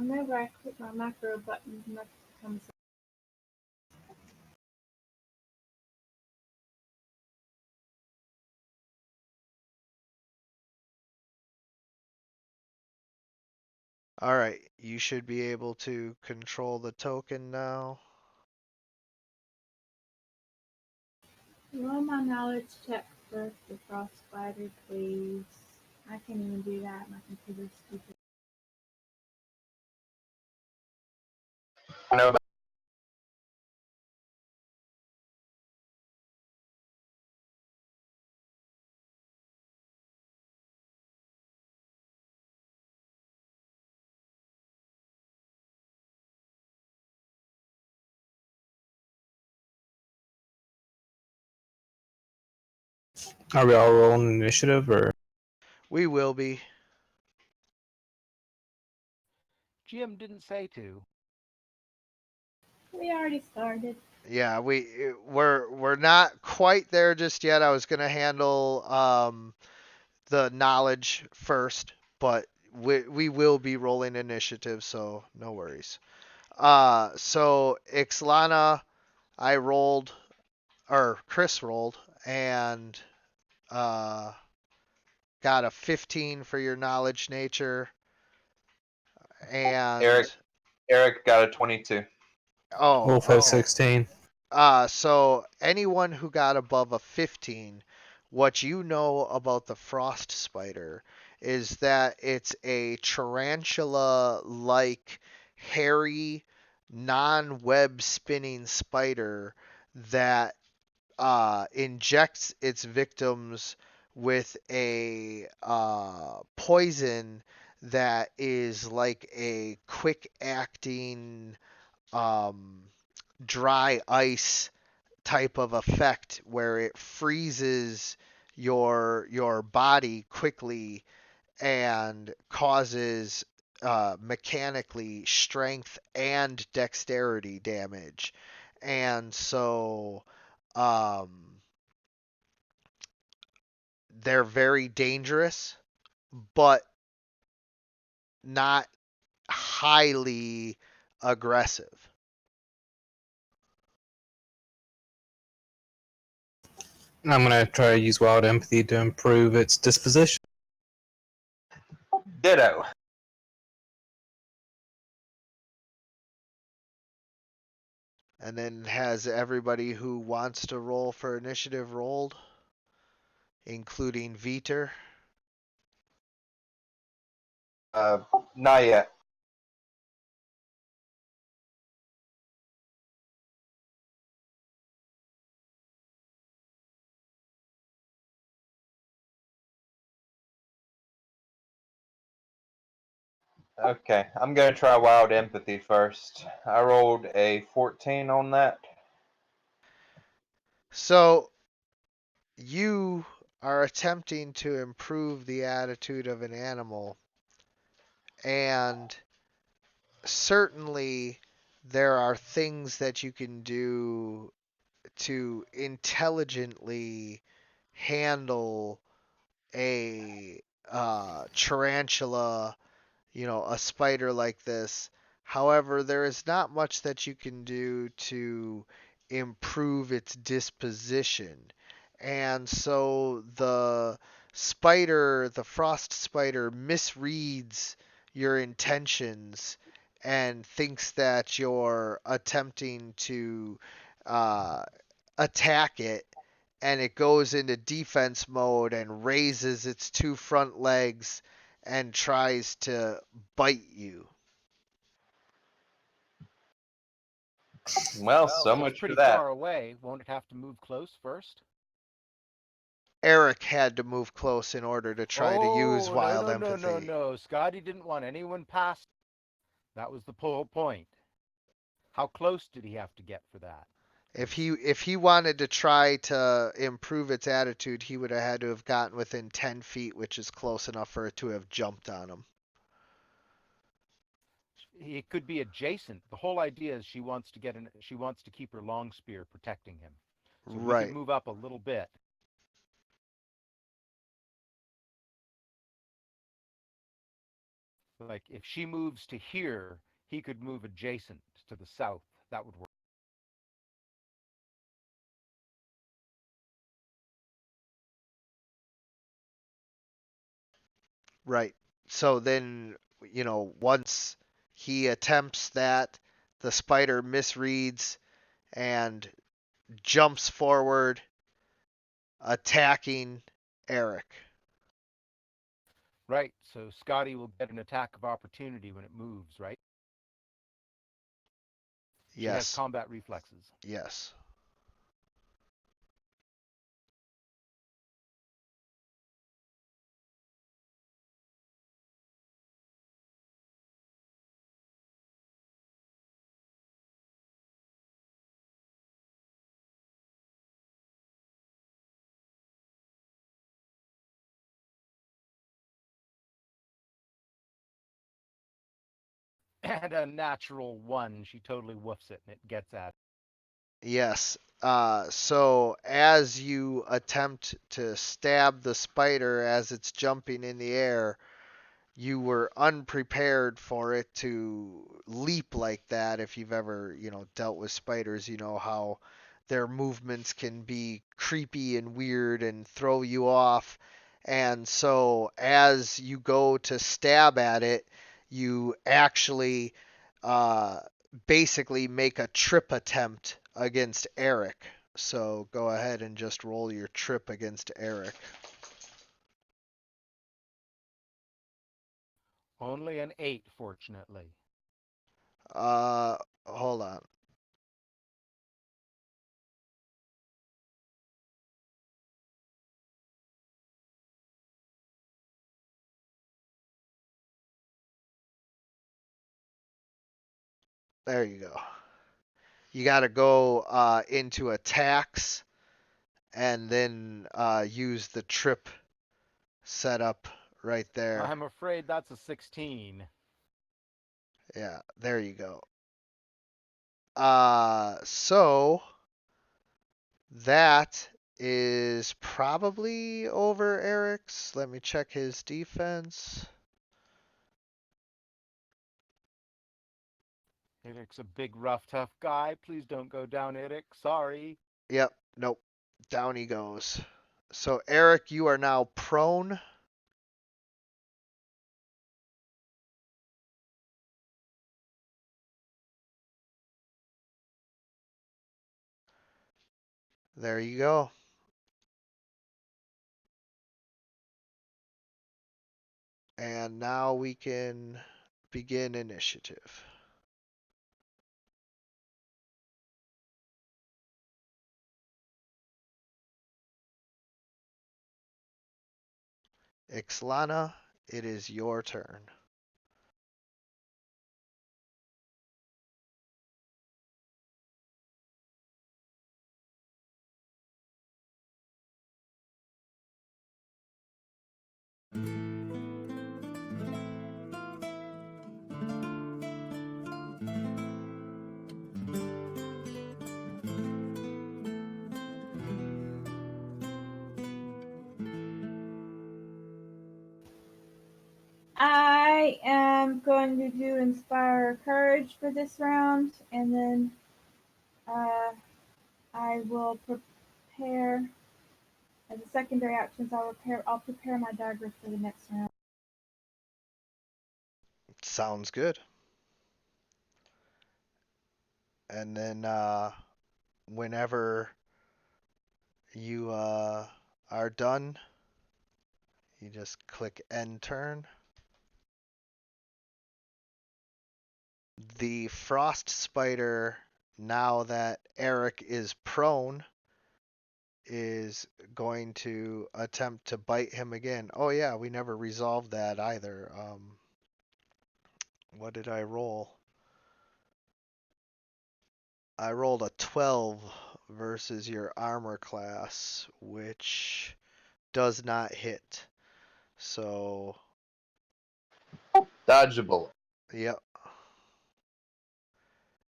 Whenever I click my macro button, nothing comes up. All right, you should be able to control the token now. Roll my knowledge check first, the frost spider, please. I can't even do that. My computer's stupid. No, Are we all rolling initiative or? We will be. Jim didn't say to. We already started. Yeah, we're not quite there just yet. I was gonna handle the knowledge first, but we will be rolling initiative, so no worries. So Ixlana, I rolled, or Chris rolled, and uh, got a 15 for your knowledge nature, and Eric got a 22. Wolf oh, has okay. 16. So anyone who got above a 15, what you know about the frost spider is that it's a tarantula-like, hairy, non-web spinning spider that injects its victims with a poison that is like a quick-acting um, dry ice type of effect where it freezes your body quickly and causes mechanically strength and dexterity damage. And so um, they're very dangerous, but not highly aggressive. I'm gonna try to use wild empathy to improve its disposition. Ditto. And then has everybody who wants to roll for initiative rolled, including Veter. Not yet. Okay, I'm gonna try wild empathy first. I rolled a 14 on that. So you are attempting to improve the attitude of an animal, and certainly there are things that you can do to intelligently handle a tarantula, a spider like this. However, there is not much that you can do to improve its disposition. And so the frost spider, misreads your intentions and thinks that you're attempting to uh, attack it, and it goes into defense mode and raises its two front legs and tries to bite you. Well, so It's much for pretty that. far away. Won't it have to move close first? Eric had to move close in order to try to use Oh, no, wild no, no, no, empathy. no. Scotty didn't want anyone past. That was the whole point. How close did he have to get for that? If he wanted to try to improve its attitude, he would have had to have gotten within 10 feet, which is close enough for it to have jumped on him. It could be adjacent. The whole idea is she wants to keep her long spear protecting him. So if we could Right. move up a little bit. Like if she moves to here, he could move adjacent to the south. That would work. Right. So then, once he attempts that, the spider misreads and jumps forward, attacking Eric. Right. So Scotty will get an attack of opportunity when it moves, right? She has Yes. combat reflexes. Yes. And a natural one. She totally woofs it and it gets at it. Yes. So as you attempt to stab the spider as it's jumping in the air, you were unprepared for it to leap like that. If you've ever, dealt with spiders, you know how their movements can be creepy and weird and throw you off. And so as you go to stab at it, you actually uh, basically make a trip attempt against Eric. So go ahead and just roll your trip against Eric. Only an 8, fortunately. Hold on. There you go. You got to go into attacks and then use the trip setup right there. I'm afraid that's a 16. Yeah, there you go. So that is probably over Eric's. Let me check his defense. Eric's a big, rough, tough guy. Please don't go down, Eric. Sorry. Yep, nope. Down he goes. So Eric, you are now prone. There you go. And now we can begin initiative. Ixlana, it is your turn. I am going to do Inspire Courage for this round, and then uh, I will prepare as a secondary action. I'll prepare my dagger for the next round. Sounds good. And then whenever you are done, you just click end turn. The frost spider, now that Eric is prone, is going to attempt to bite him again. Oh yeah, we never resolved that either. What did I roll? I rolled a 12 versus your armor class, which does not hit. So, Dodge a bullet. yep.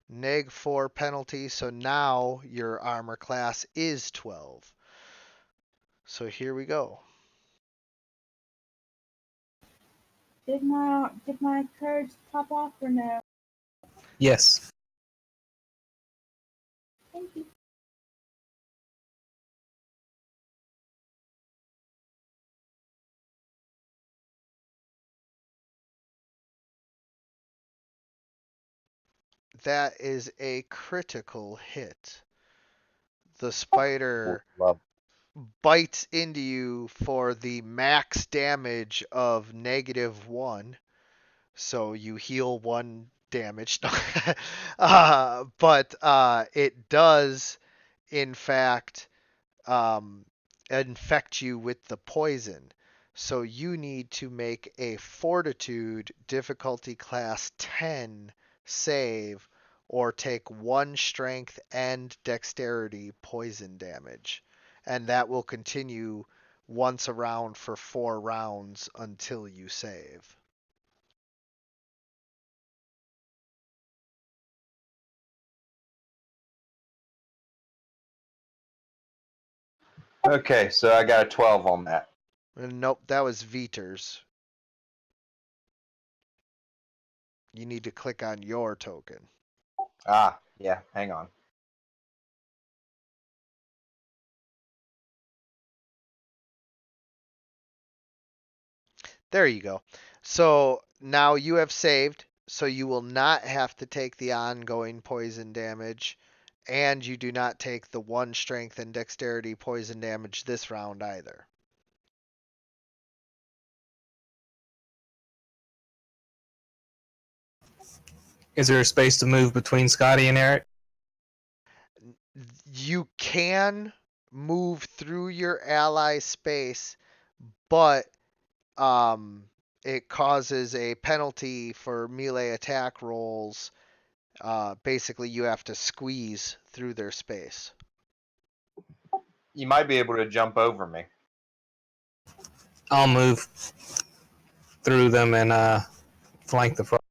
Neg 4 penalty, so now your armor class is 12. So here we go. Did my courage pop off or no? Yes. Thank you. That is a critical hit. The spider Love. bites into you for the max damage of -1. So you heal 1 damage. But it does, in fact, infect you with the poison. So you need to make a fortitude difficulty class 10 save or take 1 strength and dexterity poison damage. And that will continue once a round for 4 rounds until you save. Okay, so I got a 12 on that. Nope, that was Veter's. You need to click on your token. Ah, yeah, hang on. There you go. So now you have saved, so you will not have to take the ongoing poison damage, and you do not take the 1 strength and dexterity poison damage this round either. Is there a space to move between Skadi and Eric? You can move through your ally space, but it causes a penalty for melee attack rolls. Basically, you have to squeeze through their space. You might be able to jump over me. I'll move through them and flank the front.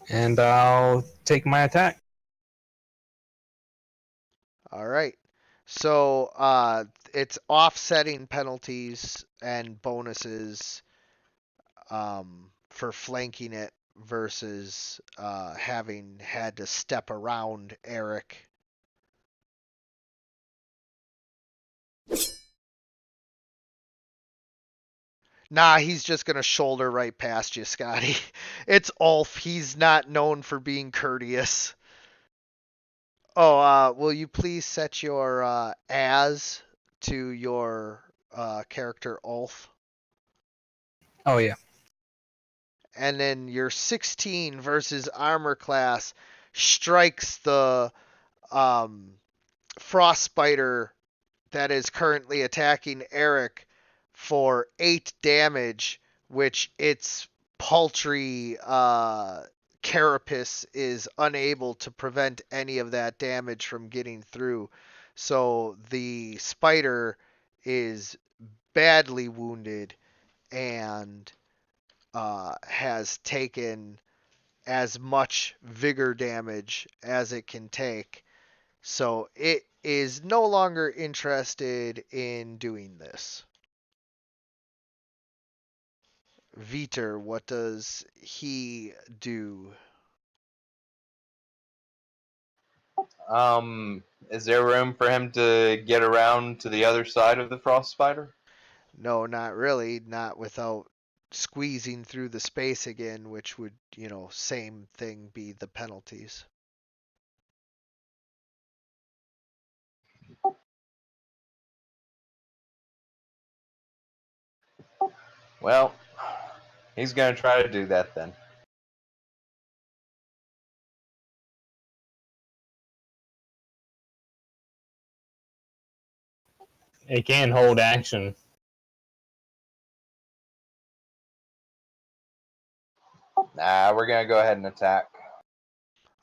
And I'll take my attack. All right. So it's offsetting penalties and bonuses for flanking it versus having had to step around Eric. Nah, he's just gonna shoulder right past you, Scotty. It's Ulf. He's not known for being courteous. Oh, will you please set your as to your character Ulf? Oh, yeah. And then your 16 versus armor class strikes the frost spider that is currently attacking Eric for 8 damage, which its paltry carapace is unable to prevent any of that damage from getting through. So the spider is badly wounded and has taken as much vigor damage as it can take. So it is no longer interested in doing this. Veter, what does he do? Is there room for him to get around to the other side of the frost spider? No, not really. Not without squeezing through the space again, which would, same thing be the penalties. Well, he's gonna try to do that then. It can hold action. Nah, we're gonna go ahead and attack.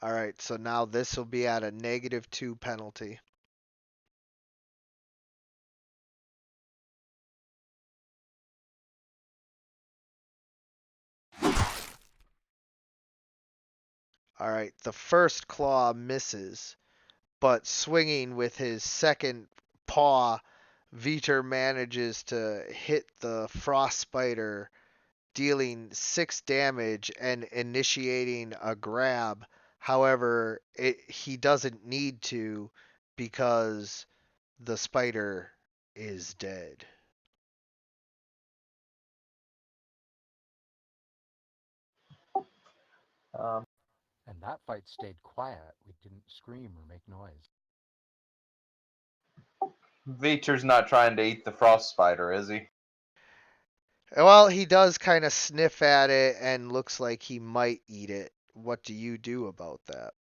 All right, so now this will be at a -2 penalty. All right, the first claw misses, but swinging with his second paw, Veter manages to hit the frost spider, dealing 6 damage and initiating a grab. However, he doesn't need to because the spider is dead. Um, And that fight stayed quiet. We didn't scream or make noise. Veter's not trying to eat the frost spider, is he? Well, he does kind of sniff at it and looks like he might eat it. What do you do about that?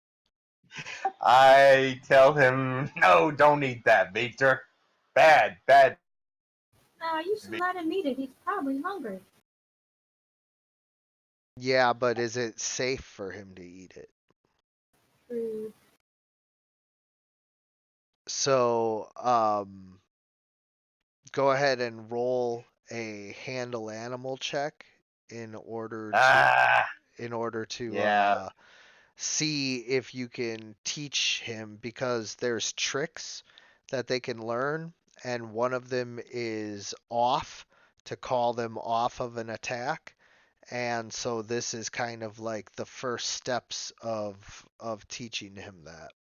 I tell him, no, don't eat that, Veter. Bad, bad. No, you should let him eat it. He's probably hungry. Yeah, but is it safe for him to eat it? True. So, go ahead and roll a handle animal check in order to Ah, yeah. see if you can teach him, because there's tricks that they can learn, and one of them is off, to call them off of an attack. And so this is kind of like the first steps of teaching him that.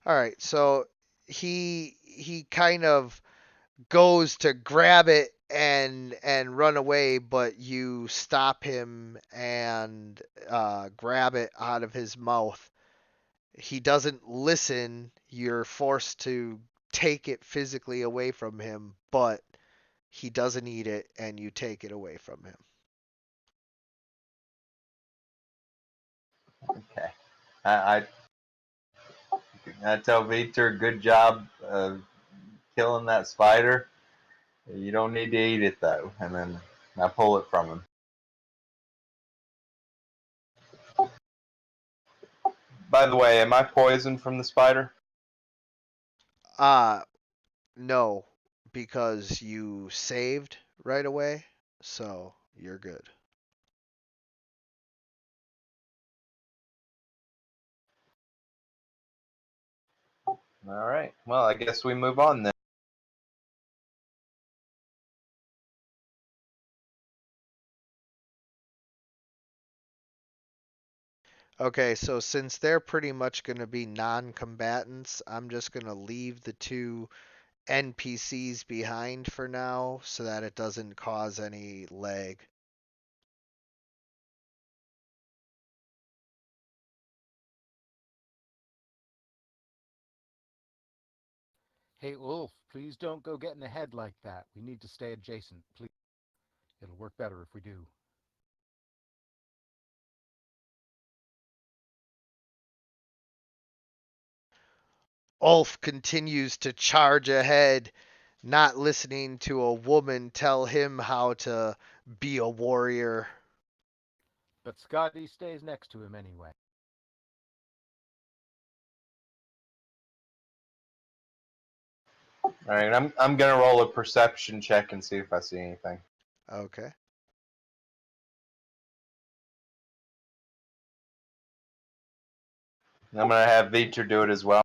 All right, so he kind of goes to grab it and run away, but you stop him and grab it out of his mouth. He doesn't listen. You're forced to take it physically away from him, but he doesn't eat it, and you take it away from him. Okay. I, I tell Veter, good job killing that spider. You don't need to eat it though, and then I pull it from him. By the way, am I poisoned from the spider? Uh no, because you saved right away, so you're good. All right. Well, I guess we move on then. Okay, so since they're pretty much going to be non-combatants, I'm just going to leave the 2 NPCs behind for now so that it doesn't cause any lag. Hey, Ulf, please don't go getting ahead like that. We need to stay adjacent, please. It'll work better if we do. Ulf continues to charge ahead, not listening to a woman tell him how to be a warrior. But Skadi stays next to him anyway. All right. I'm gonna roll a perception check and see if I see anything. Okay. I'm gonna have Veter do it as well.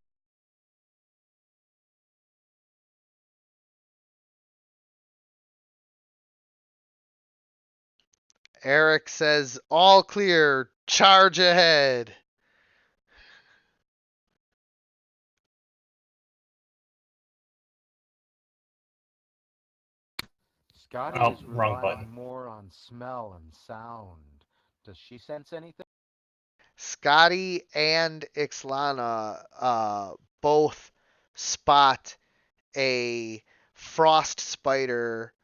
Eric says, all clear, charge ahead. Skadi Oh, is wrong relying button. more on smell and sound. Does she sense anything? Skadi and Ixlana both spot a frost spider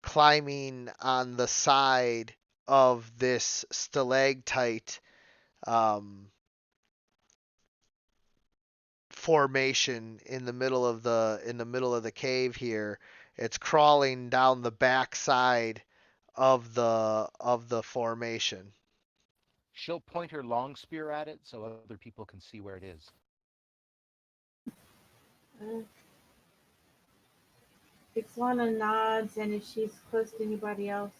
climbing on the side of this stalactite formation in the middle of the cave here. It's crawling down the back side of the formation. She'll point her long spear at it so other people can see where it is. Uh, Ixwana nods, and if she's close to anybody else,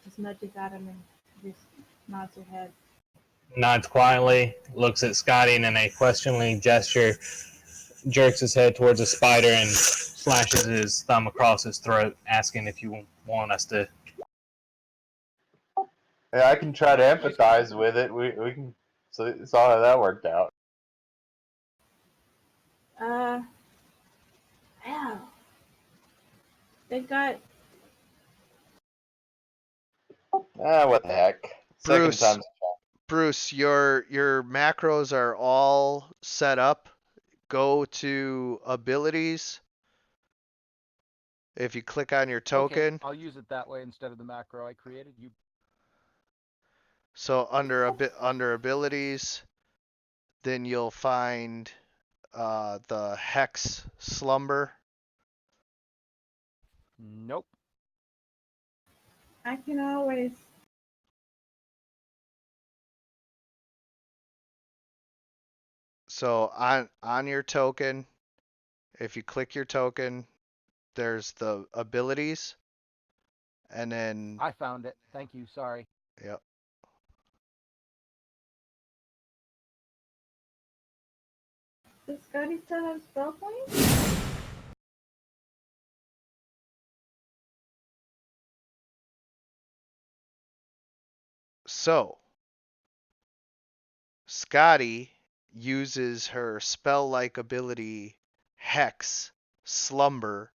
just nudges at him and just nods her head. Nods quietly, looks at Skadi, and in a questioning gesture, jerks his head towards the spider and slashes his thumb across his throat, asking if you want us to. Yeah, I can try to empathize with it. We can. So saw how that worked out. Yeah. They've got. What the heck? Second Bruce, time's Bruce, your macros are all set up. Go to abilities. If you click on your Okay, token, I'll use it that way instead of the macro I created. You so under abilities, then you'll find the hex slumber. Nope. I can always. So on your token, if you click your token, there's the abilities, and then I found it. Thank you. Sorry. yep. Does Scotty still have spell points? So Skadi uses her spell-like ability Hex Slumber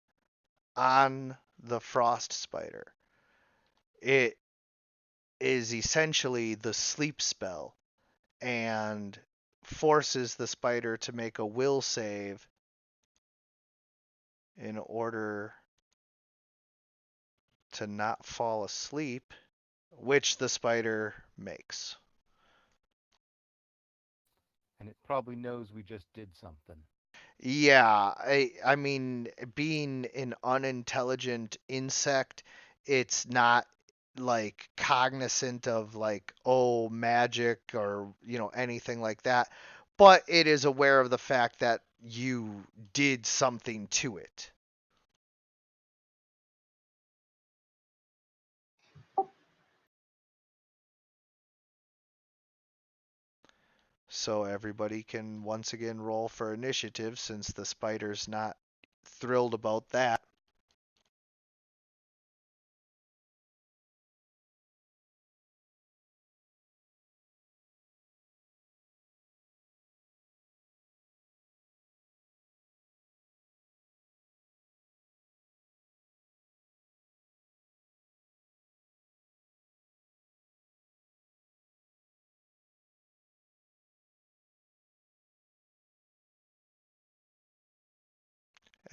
on the frost spider. It is essentially the sleep spell and forces the spider to make a will save in order to not fall asleep, which the spider makes. And it probably knows we just did something. Yeah, I mean, being an unintelligent insect, it's not like cognizant of like, oh, magic or, anything like that, but it is aware of the fact that you did something to it. So everybody can once again roll for initiative since the spider's not thrilled about that.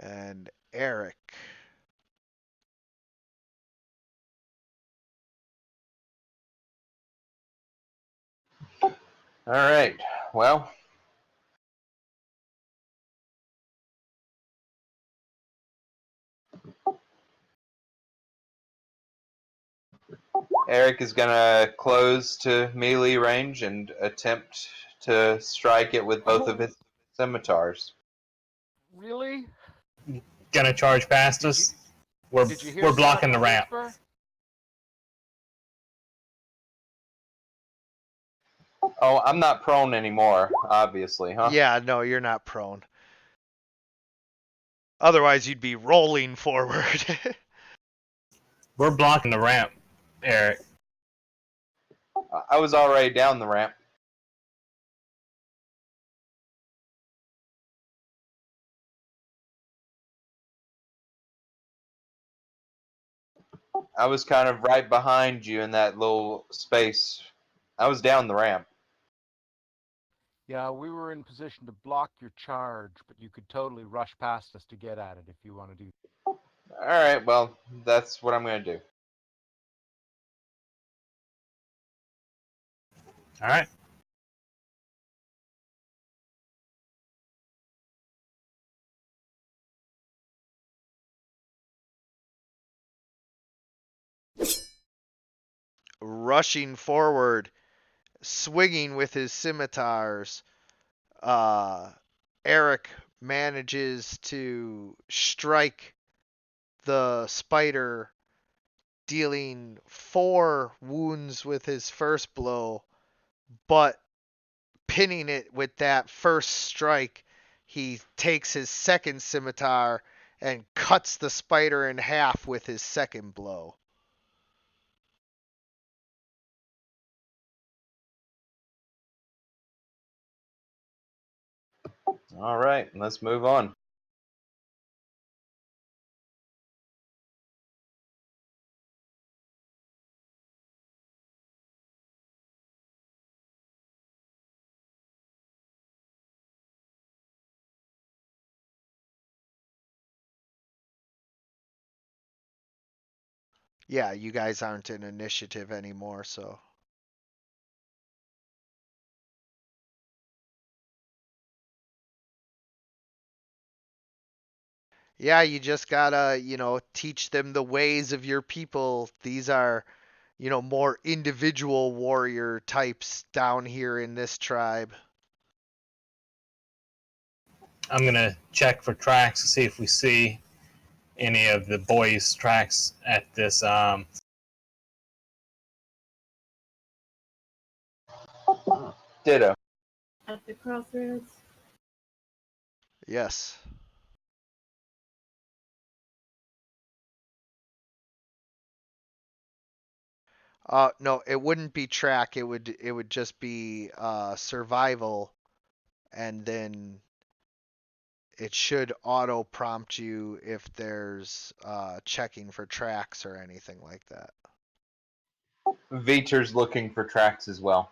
And Eric. All right. Well, Eric is gonna close to melee range and attempt to strike it with both of his scimitars. Really? Gonna charge past Did you us? did you hear We're Scotty blocking the ramp. whisper? Oh, I'm not prone anymore, obviously, huh? Yeah, no, you're not prone. Otherwise, you'd be rolling forward. We're blocking the ramp, Eric. I was already down the ramp. I was kind of right behind you in that little space. I was down the ramp. Yeah, we were in position to block your charge, but you could totally rush past us to get at it if you want to do. All right, well, that's what I'm going to do. All right. Rushing forward, swinging with his scimitars, Eric manages to strike the spider, dealing 4 wounds with his first blow, but pinning it with that first strike, he takes his second scimitar and cuts the spider in half with his second blow. All right, let's move on. Yeah, you guys aren't in initiative anymore, so. Yeah, you just gotta, teach them the ways of your people. These are, more individual warrior types down here in this tribe. I'm gonna check for tracks to see if we see any of the boys' tracks at this. Ditto. At the crossroads. Yes. No, it wouldn't be track. It would just be survival, and then it should auto prompt you if there's checking for tracks or anything like that. Veter's looking for tracks as well.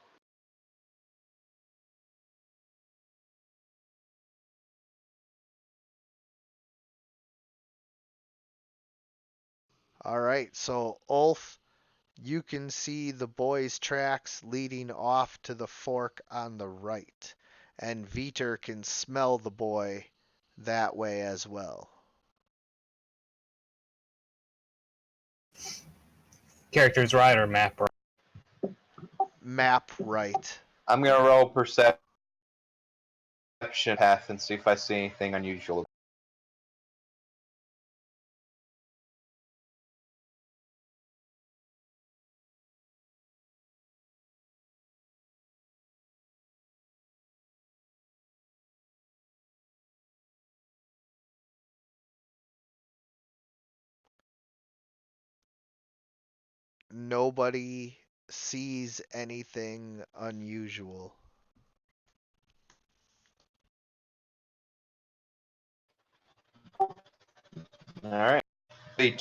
All right, so Ulf, you can see the boys' tracks leading off to the fork on the right, and Veter can smell the boy that way as well. Characters right or map right? Map right. I'm gonna roll perception path and see if I see anything unusual. Nobody sees anything unusual. All right. Veter.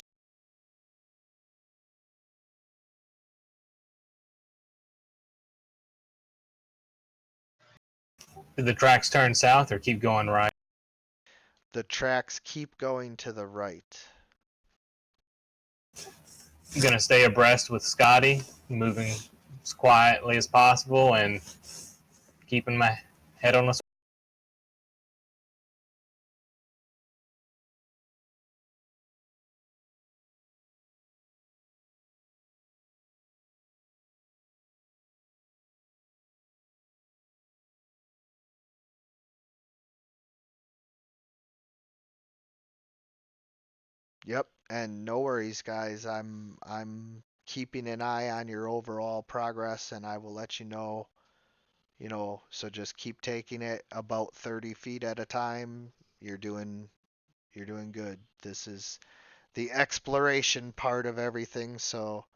Do the tracks turn south or keep going right? The tracks keep going to the right. I'm gonna stay abreast with Skadi, moving as quietly as possible and keeping my head on the. Yep, and no worries, guys. I'm keeping an eye on your overall progress, and I will let you know. So just keep taking it about 30 feet at a time. You're doing good. This is the exploration part of everything, so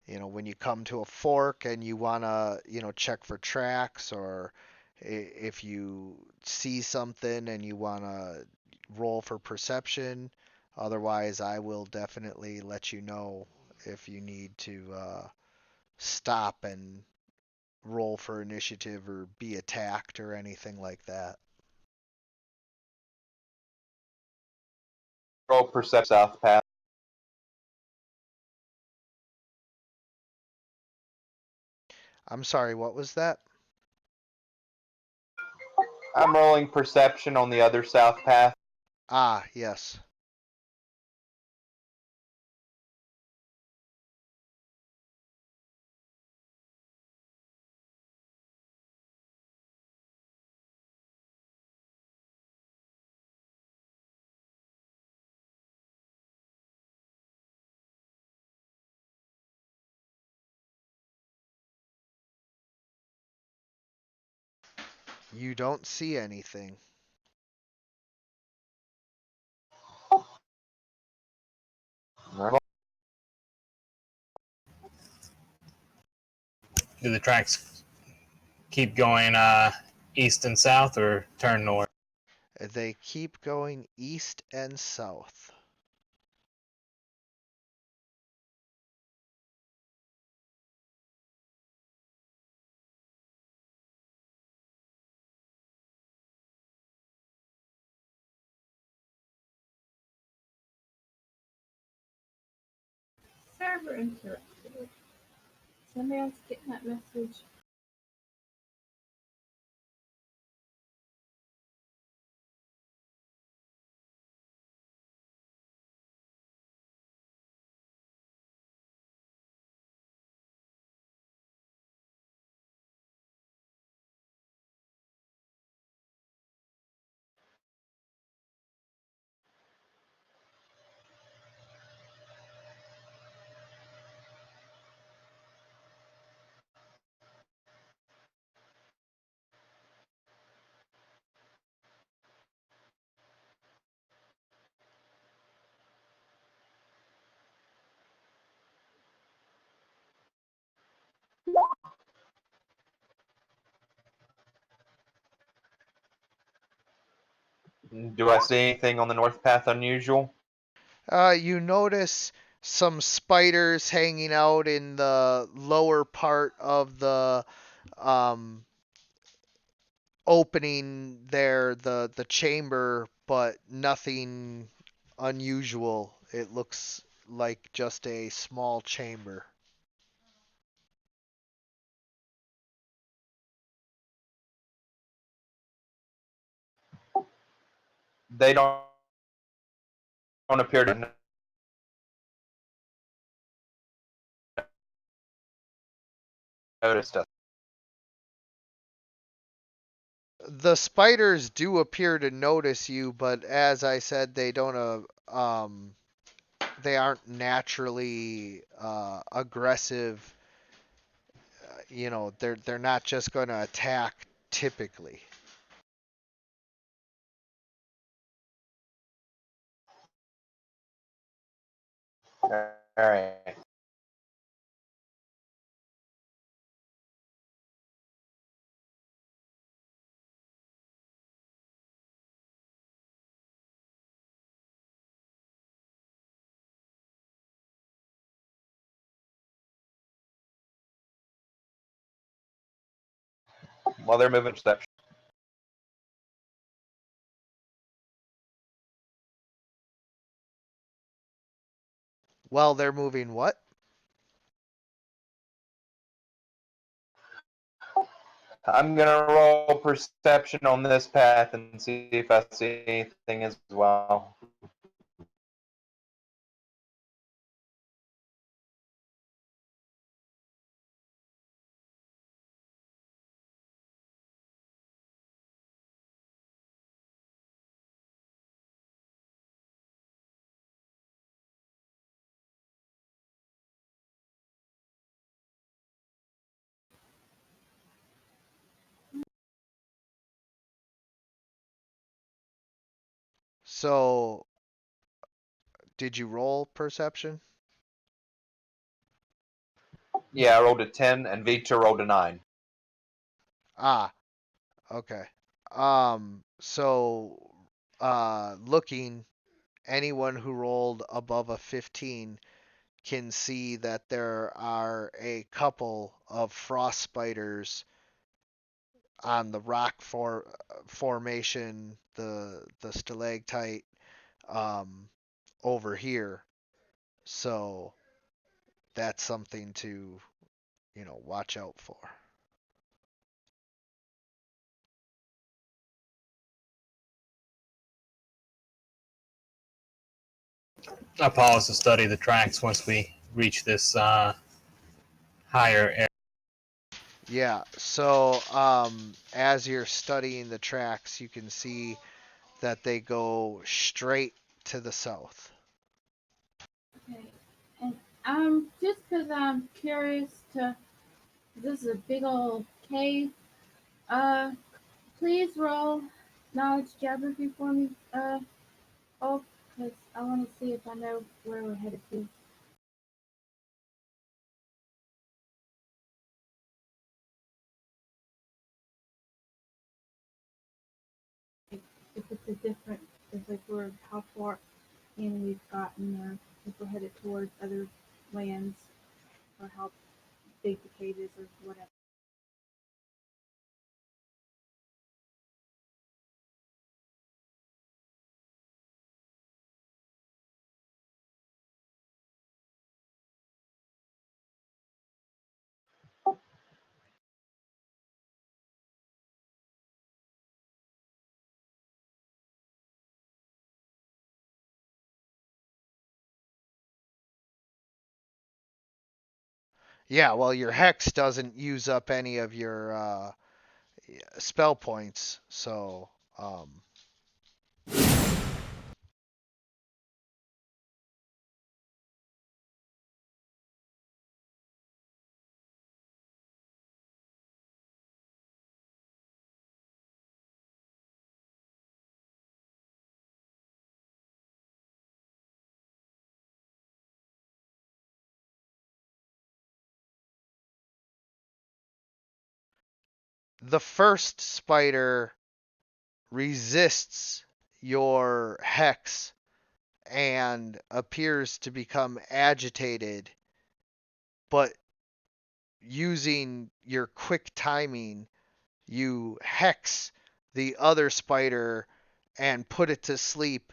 when you come to a fork and you want to, check for tracks, or if you see something and you want to roll for perception. Otherwise, I will definitely let you know if you need to stop and roll for initiative or be attacked or anything like that. Roll perception south path. I'm sorry, what was that? I'm rolling perception on the other south path. Ah, yes. You don't see anything. Do the tracks keep going east and south or turn north? They keep going east and south. Server interrupted. Somebody else getting that message. Do I see anything on the north path unusual? You notice some spiders hanging out in the lower part of the um, opening there, the chamber, but nothing unusual. It looks like just a small chamber. They don't appear to notice us. The spiders do appear to notice you, but as I said, they aren't naturally aggressive. They're not just going to attack typically. All right. While they're moving perception. Well, they're moving what? I'm gonna roll perception on this path and see if I see anything as well. So, did you roll perception? Yeah, I rolled a 10 and Victor rolled a 9. Ah, okay. Looking, anyone who rolled above a 15 can see that there are a couple of frost spiders on the formation, the stalactite um, over here. So that's something to watch out for. I pause to study the tracks once we reach this higher area. Yeah. So as you're studying the tracks, you can see that they go straight to the south. Okay. And just because I'm curious to, this is a big old cave. Uh, please roll knowledge geography for me, oh, because I want to see if I know where we're headed to. If it's a different, if like we're how far in we've gotten, or if we're headed towards other lands, or how big the cave is, or whatever. Yeah, well, your hex doesn't use up any of your spell points, so the first spider resists your hex and appears to become agitated, but using your quick timing, you hex the other spider and put it to sleep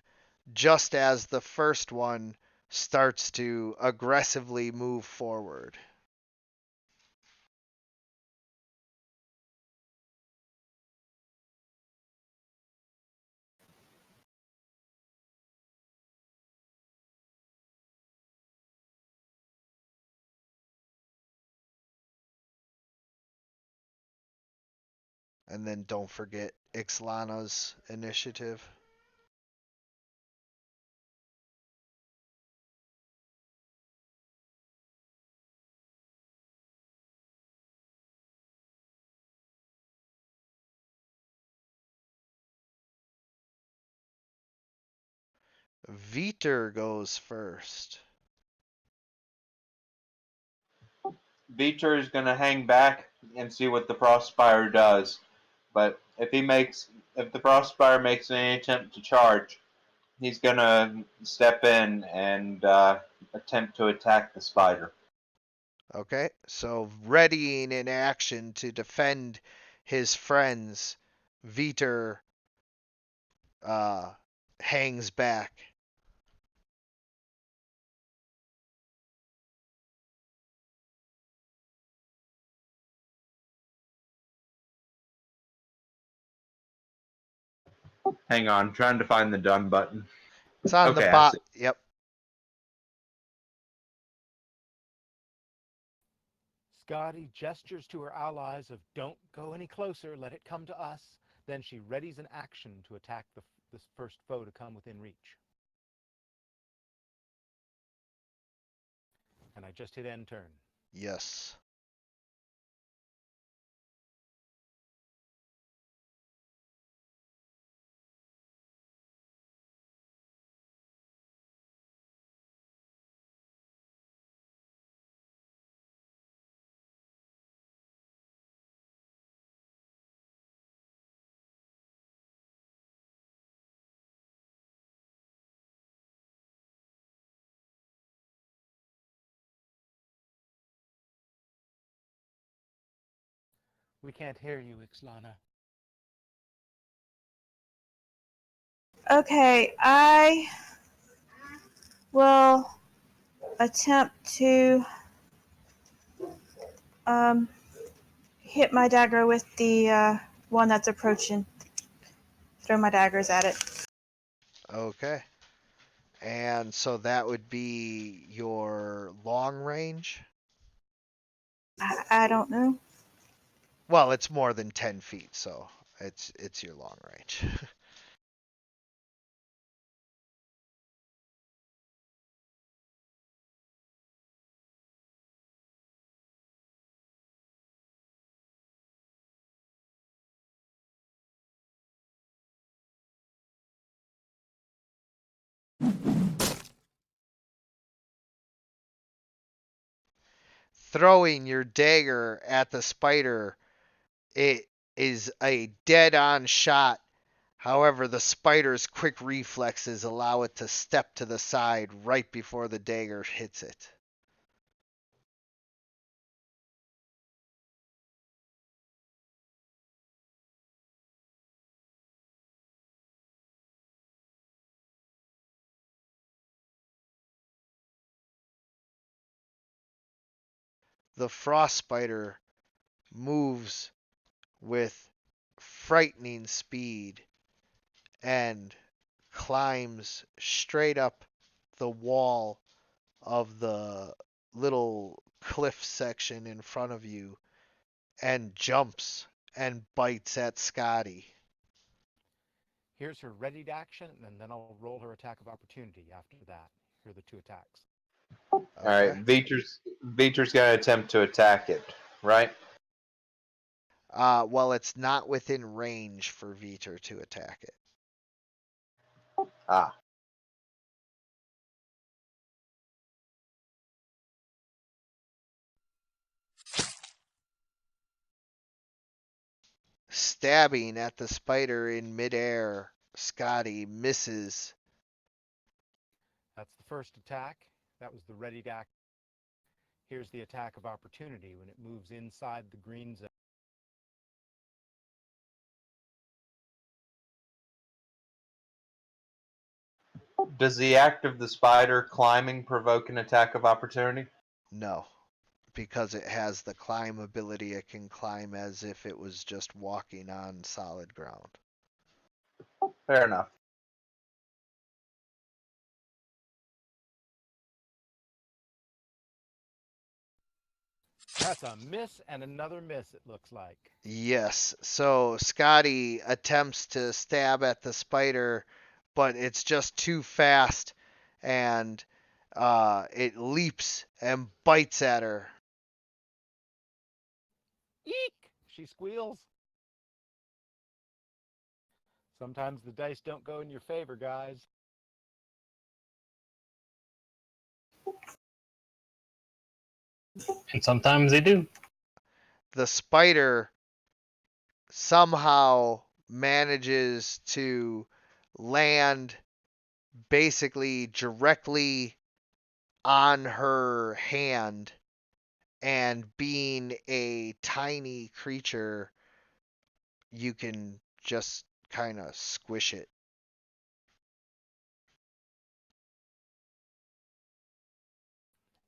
just as the first one starts to aggressively move forward. And then don't forget Ixlana's initiative. Viter goes first. Beecher is going to hang back and see what the Frostspire does. But if the Frostspire makes any attempt to charge, he's going to step in and attempt to attack the spider. Okay, so readying in action to defend his friends, Viter hangs back. Hang on, trying to find the done button. It's on the Okay, bot. Yep. Skadi gestures to her allies of don't go any closer, let it come to us. Then she readies an action to attack this first foe to come within reach. And I just hit end turn. Yes. We can't hear you, Ixlana. Okay, I will attempt to hit my dagger with the one that's approaching. Throw my daggers at it. Okay. And so that would be your long range? I don't know. Well, it's more than 10 feet, so it's your long range. Throwing your dagger at the spider, it is a dead-on shot. However, the spider's quick reflexes allow it to step to the side right before the dagger hits it. The frost spider moves with frightening speed and climbs straight up the wall of the little cliff section in front of you and jumps and bites at Skadi. Here's her readied action, and then I'll roll her attack of opportunity after that. Here are the two attacks. All right, Okay. Veter's gonna attempt to attack it, right? Well, it's not within range for Veter to attack it. Ah, Stabbing at the spider in midair, Skadi misses. That's the first attack. That was the readied action. Here's the attack of opportunity when it moves inside the green zone. does the act of the spider climbing provoke an attack of opportunity? No, because it has the climb ability. It can climb as if it was just walking on solid ground. Fair enough. That's a miss and another miss, it looks like. Yes, so Skadi attempts to stab at the spider, but it's just too fast, and it leaps and bites at her. Eek! She squeals. Sometimes the dice don't go in your favor, guys. And sometimes they do. The spider somehow manages to land basically directly on her hand, and being a tiny creature, you can just kind of squish it.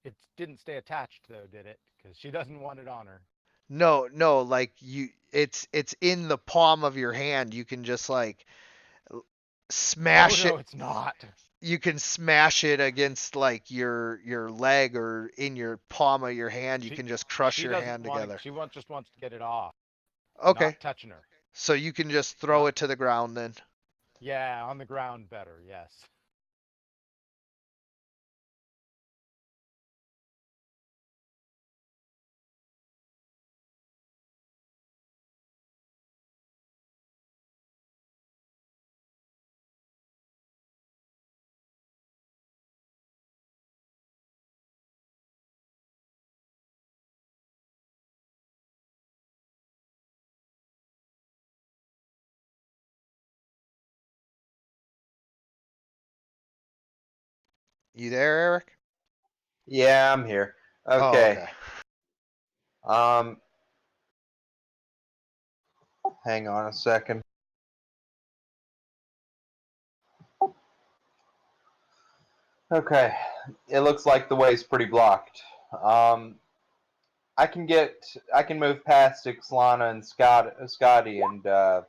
It didn't stay attached, though, did it? Because she doesn't want it on her. No, like it's in the palm of your hand. You can just like smash Oh, it. no, it's not. You can smash it against like your leg or in your palm of your hand. You She can just crush she your doesn't hand want together. to. Just wants to get it off. Okay, Not touching her. so you can just throw Not. it to the ground then. Yeah, on the ground better. Yes. You there, Eric? Yeah, I'm here. Oh, Okay. okay. Hang on a second. Okay, it looks like the way's pretty blocked. I can move past Ixlana and Skadi and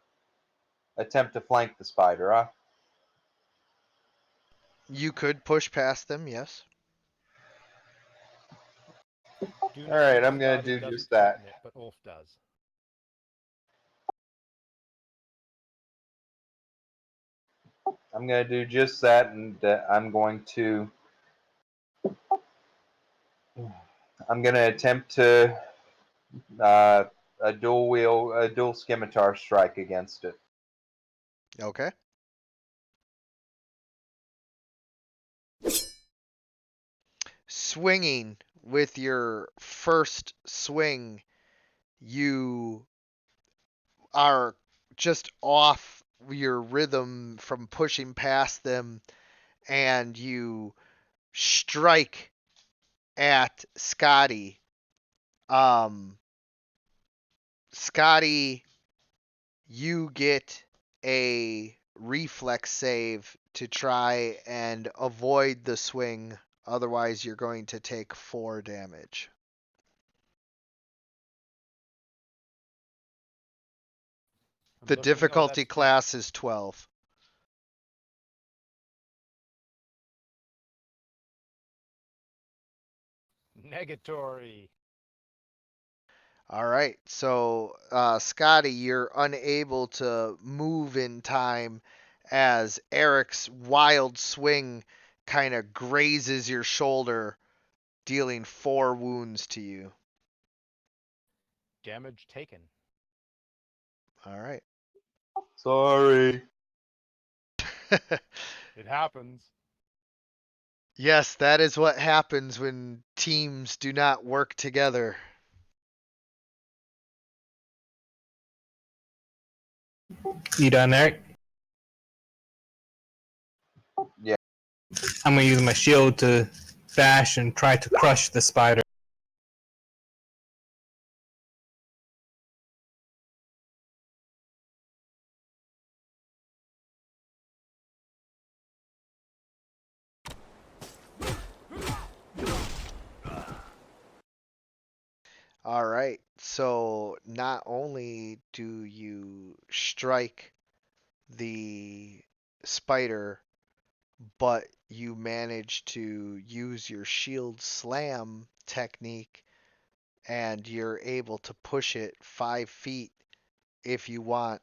attempt to flank the spider, huh? You could push past them, yes. Do All note right, that I'm gonna Skadi do doesn't just that. threaten it, but Ulf does. I'm gonna do just that, and I'm gonna attempt to uh, a dual scimitar strike against it. Okay. swinging with your first swing, you are just off your rhythm from pushing past them, and you strike at Skadi. Skadi, you get a reflex save to try and avoid the swing. Otherwise, you're going to take 4 damage. The difficulty class is 12. Negatory. All right, so Scotty, you're unable to move in time as Eric's wild swing kind of grazes your shoulder, dealing 4 wounds to you. Damage taken. All right. Sorry. It happens. Yes, that is what happens when teams do not work together. You done, Eric? Yeah. I'm gonna use my shield to bash and try to crush the spider. All right, so not only do you strike the spider, but you manage to use your shield slam technique, and you're able to push it 5 feet if you want.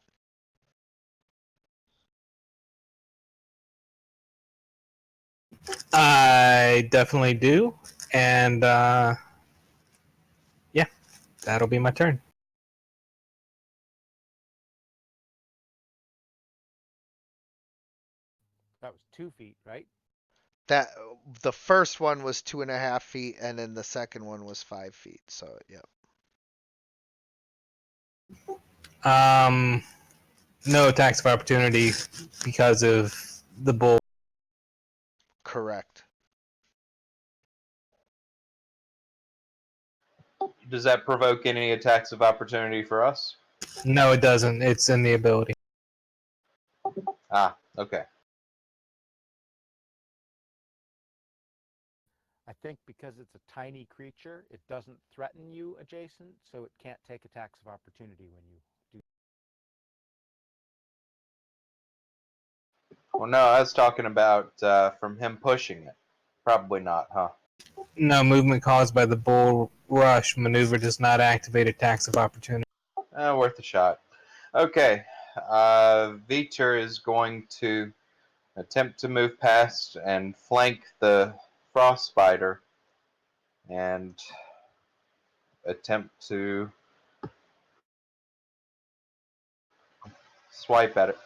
I definitely do, and yeah, that'll be my turn. That was 2 feet, right? That the first one was 2.5 feet, and then the second one was 5 feet. So yeah, No attacks of opportunity because of the bull. correct. Does that provoke any attacks of opportunity for us? No, it doesn't. It's in the ability. Ah, okay. I think because it's a tiny creature, it doesn't threaten you adjacent, so it can't take attacks of opportunity when you do. Well, no, I was talking about from him pushing it. Probably not, huh? No, movement caused by the bull rush maneuver does not activate attacks of opportunity. Worth a shot. Okay. Vitor is going to attempt to move past and flank the frost spider and attempt to swipe at it.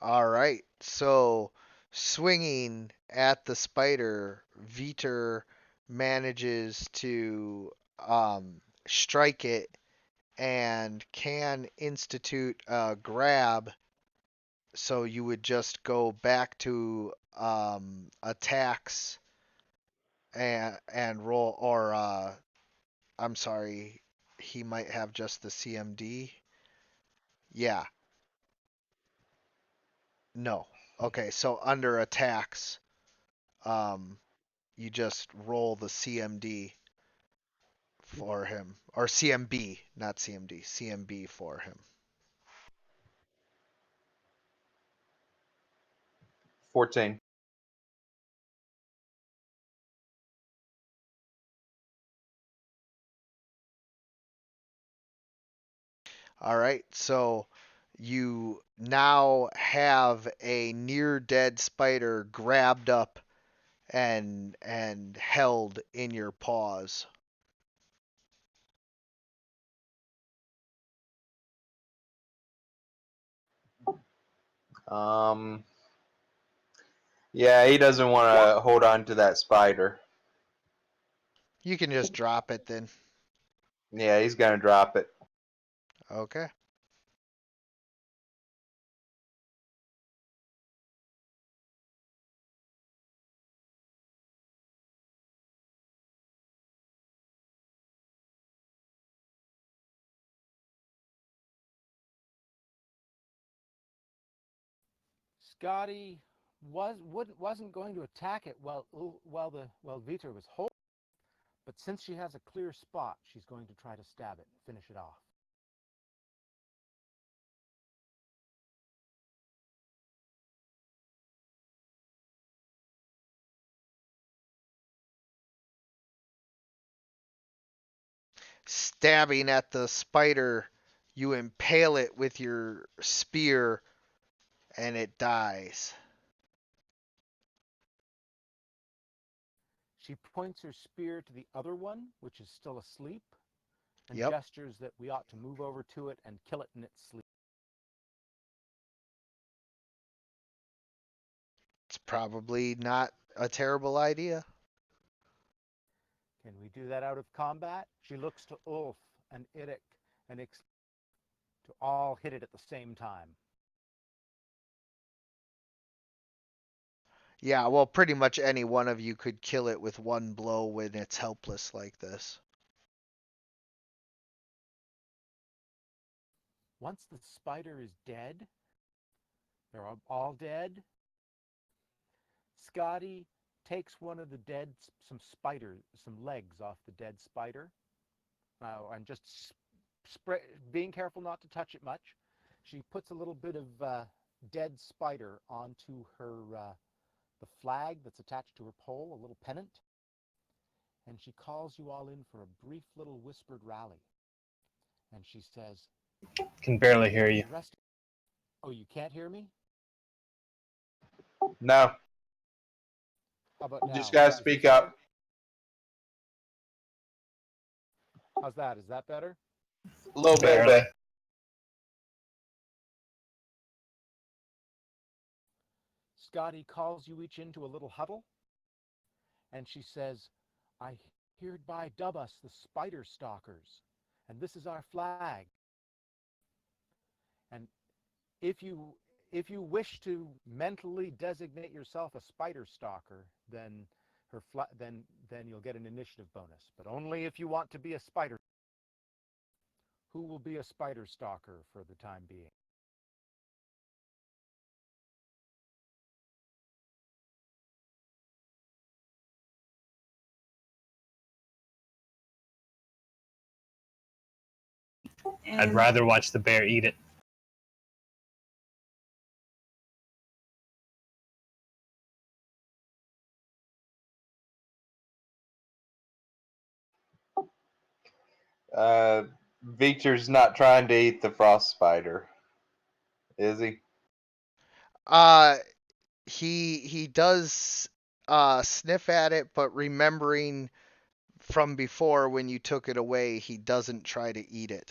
All right, so swinging at the spider, Veter manages to strike it and can institute a grab. So you would just go back to attacks and roll, or I'm sorry, he might have just the CMD. Yeah, no. Okay, so under attacks, um, you just roll the CMD for him, or CMB, not CMD, CMB for him. 14. All right, so you now have a near dead spider grabbed up and held in your paws. Um, yeah, he doesn't want to hold on to that spider. You can just drop it then. Yeah, he's gonna drop it. Okay. Skadi wasn't going to attack it while Vitor was holding, but since she has a clear spot, she's going to try to stab it and finish it off. Stabbing at the spider, you impale it with your spear and it dies. She points her spear to the other one, which is still asleep, and Yep. gestures that we ought to move over to it and kill it in its sleep. It's probably not a terrible idea. Can we do that out of combat? She looks to Ulf and Irik and to all hit it at the same time. Yeah, well, pretty much any one of you could kill it with one blow when it's helpless like this. Once the spider is dead, they're all dead, Skadi takes one of the some legs off the dead spider, and just being careful not to touch it much. She puts a little bit of dead spider onto the flag that's attached to her pole, a little pennant, and she calls you all in for a brief little whispered rally. And she says, Can barely hear you. Oh, you can't hear me? No, How about you just now? gotta Is speak this up. better? How's that? Is that better? A little bit. Barely. Skadi calls you each into a little huddle, and she says, I hereby dub us the Spider Stalkers, and this is our flag. And if you wish to mentally designate yourself a Spider Stalker, then then you'll get an initiative bonus. But only if you want to be a spider. Who will be a Spider Stalker for the time being? I'd rather watch the bear eat it. Victor's not trying to eat the frost spider, is he? Uh, he does sniff at it, but remembering from before when you took it away, he doesn't try to eat it.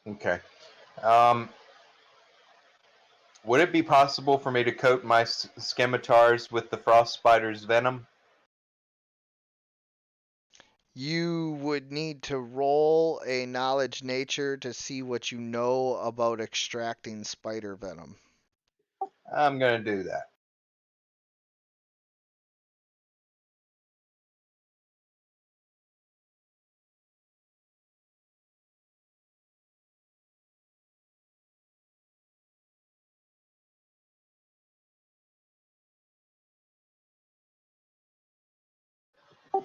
Okay. Would it be possible for me to coat my scimitars with the frost spider's venom? You would need to roll a knowledge nature to see what you know about extracting spider venom. I'm gonna do that.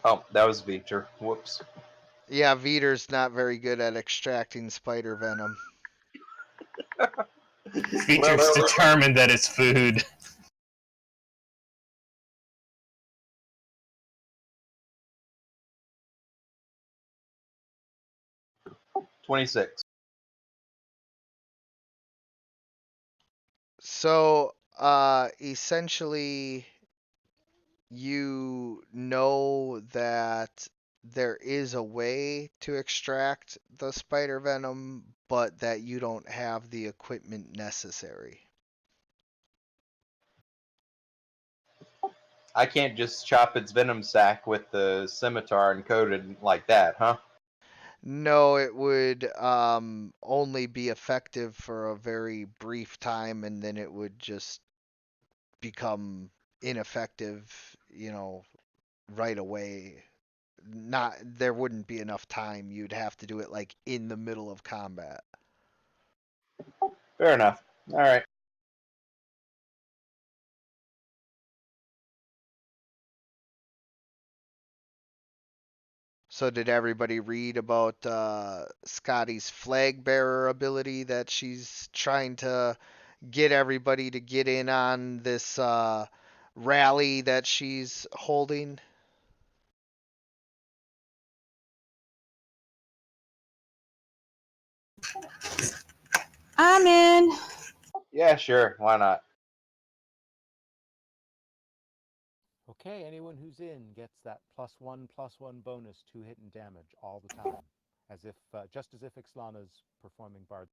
Oh, that was Victor. Whoops. Yeah, Veter's not very good at extracting spider venom. Feature's determined that it's food. 26. So, essentially, you know that there is a way to extract the spider venom, but that you don't have the equipment necessary. I can't just chop its venom sac with the scimitar and coat it like that, huh? No, it would only be effective for a very brief time, and then it would just become ineffective, right away. Not there wouldn't be enough time. You'd have to do it like in the middle of combat. Fair enough. All right. So did everybody read about Scotty's flag bearer ability that she's trying to get everybody to get in on this rally that she's holding? I'm in. Yeah, sure. Why not? Okay, anyone who's in gets that +1/+1 bonus to hit and damage all the time, as if just as if Ixlana's performing bard,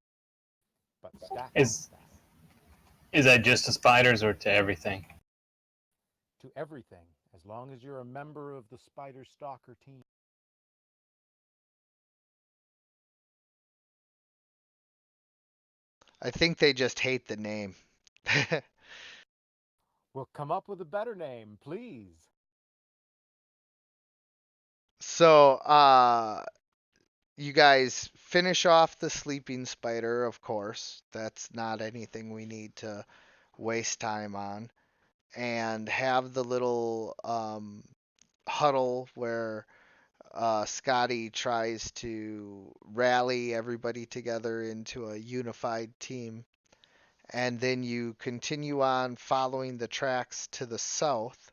but stacked on Is that is that just to spiders or to everything? to everything, as long as you're a member of the Spider Stalker team. I think they just hate the name. We'll come up with a better name, please. So, you guys finish off the sleeping spider, of course. That's not anything we need to waste time on. And have the little huddle where Skadi tries to rally everybody together into a unified team. And then you continue on following the tracks to the south.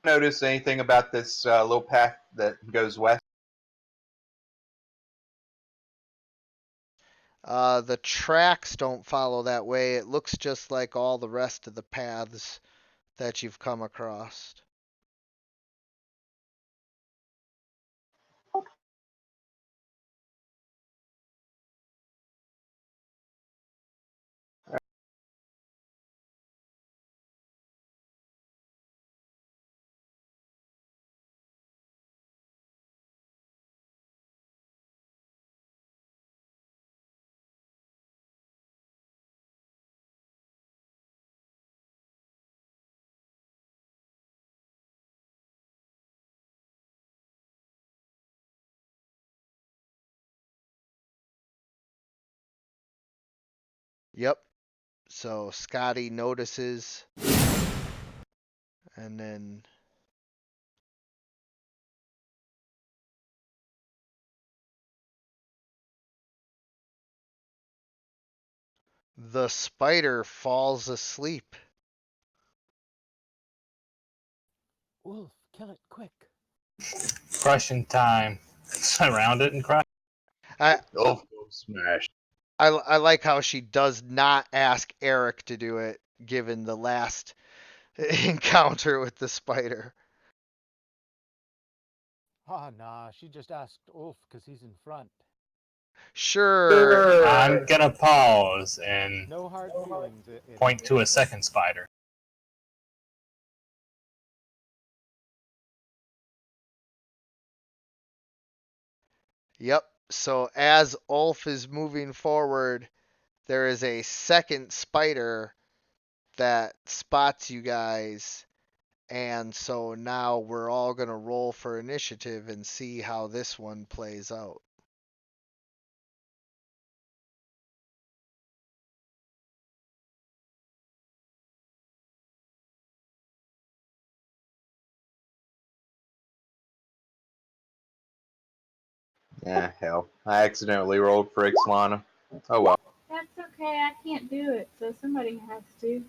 Notice anything about this little path that goes west? The tracks don't follow that way. It looks just like all the rest of the paths that you've come across. Yep. So Scotty notices, and then the spider falls asleep. Wolf, kill it quick. Crushing time. Surround it and crush. I Oh, smash. I like how she does not ask Eric to do it, given the last encounter with the spider. Ah, nah, she just asked Ulf because he's in front. Sure. I'm gonna pause and No hard feelings. point to a second spider. Yep. So as Ulf is moving forward, there is a second spider that spots you guys. And so now we're all going to roll for initiative and see how this one plays out. Yeah, hell. I accidentally rolled for Ixlana. Oh well. That's okay. I can't do it, so somebody has to.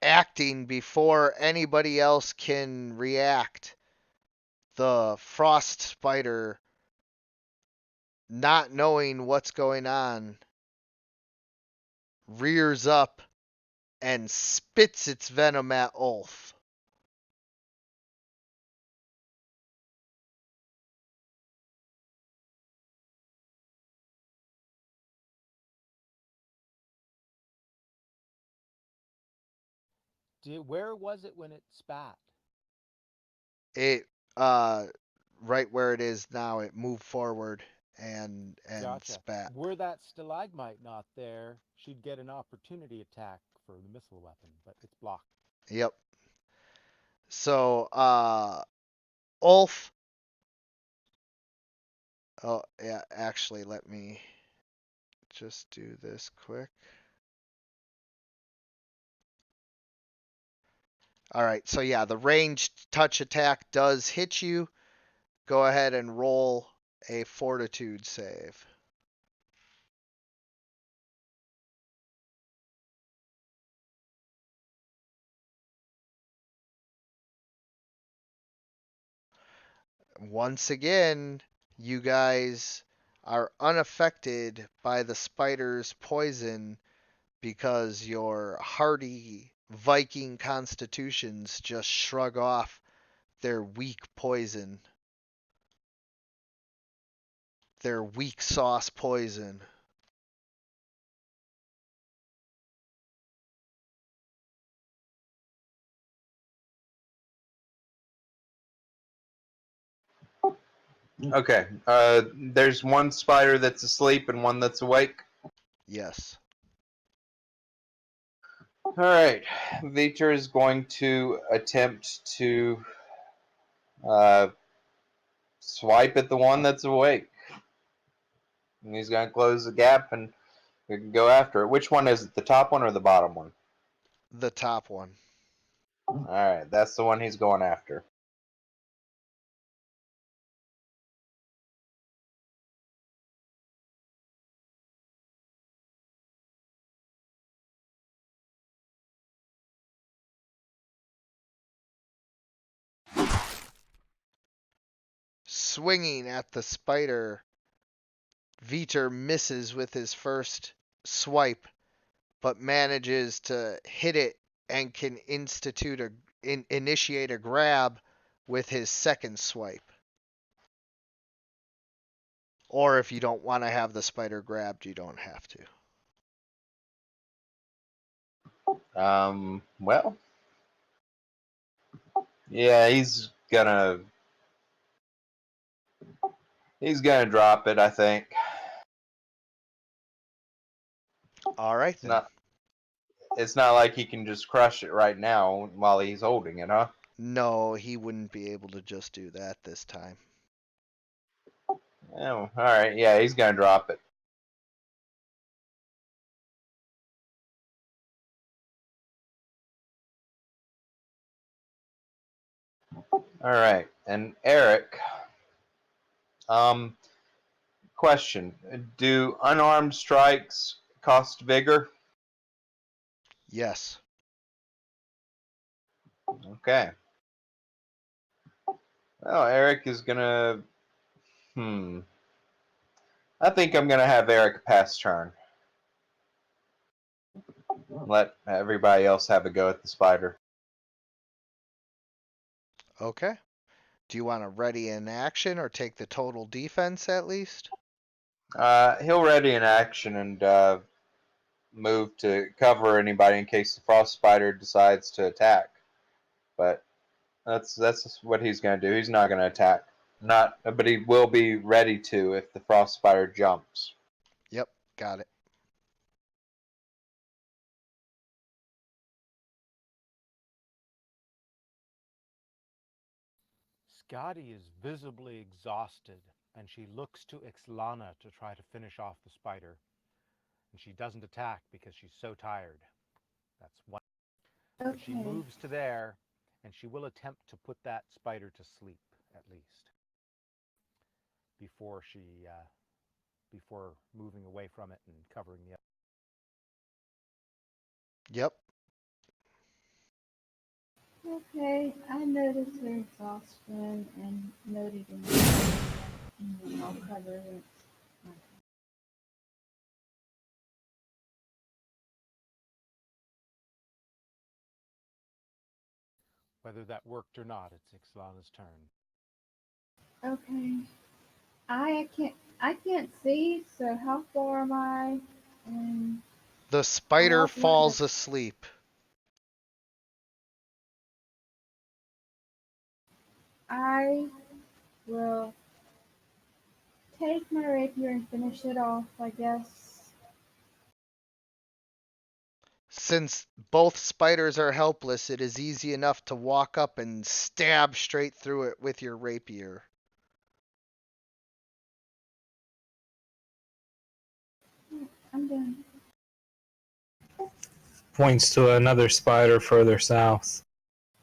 Acting before anybody else can react, the frost spider, not knowing what's going on, rears up and spits its venom at Ulf. Where was it when it spat? It right where it is now, it moved forward and Gotcha. spat. Were that stalagmite not there, she'd get an opportunity attack for the missile weapon, but it's blocked. Yep. So Ulf. Oh yeah, actually let me just do this quick. All right, so yeah, the ranged touch attack does hit you. Go ahead and roll a fortitude save. Once again, you guys are unaffected by the spider's poison because your hardy Viking constitutions just shrug off their weak poison, their weak sauce poison. Okay. There's one spider that's asleep and one that's awake. Yes. All right. Vitor is going to attempt to swipe at the one that's awake. And he's going to close the gap and we can go after it. Which one is it? The top one or the bottom one? The top one. All right. That's the one he's going after. Swinging at the spider, Vitor misses with his first swipe, but manages to hit it and can initiate a grab with his second swipe. Or if you don't want to have the spider grabbed, you don't have to. Well, yeah, he's gonna drop it, I think. All right It's then. not it's not like he can just crush it right now while he's holding it, huh? No, he wouldn't be able to just do that this time. Oh, all right. Yeah, he's gonna drop it. All right. And Eric, um, question: do unarmed strikes cost vigor? Yes. Okay. Well, Eric is gonna. Hmm. I think I'm gonna have Eric pass turn. Let everybody else have a go at the spider. Okay. Do you want to ready in action or take the total defense at least? He'll ready in action and move to cover anybody in case the frost spider decides to attack. But that's what he's gonna do. He's not gonna attack. Not, but he will be ready to if the frost spider jumps. Got it. Skadi is visibly exhausted, and she looks to Ixlana to try to finish off the spider. And she doesn't attack because she's so tired. That's one. But she Okay. moves to there, and she will attempt to put that spider to sleep, at least, before before moving away from it and covering the other. Yep. Okay, I noticed her exhaustion and noted in and I'll cover it. Whether that worked or not, it's Ixlana's turn. Okay. I can't see, so how far am I? And The spider also want falls to asleep. I will take my rapier and finish it off, I guess. Since both spiders are helpless, it is easy enough to walk up and stab straight through it with your rapier. I'm done. Points to another spider further south.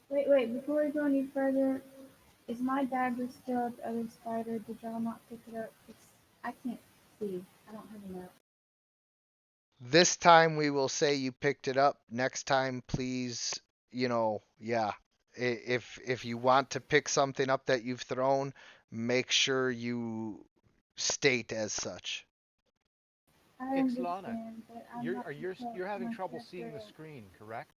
Wait, before we go any further, is my dagger still at the other spider? Did y'all not pick it up? I can't see. I don't have a map. This time we will say you picked it up. Next time, please, yeah. If you want to pick something up that you've thrown, make sure you state as such. I Ixlana, understand, but I'm not you're having my trouble seeing the character. screen, correct?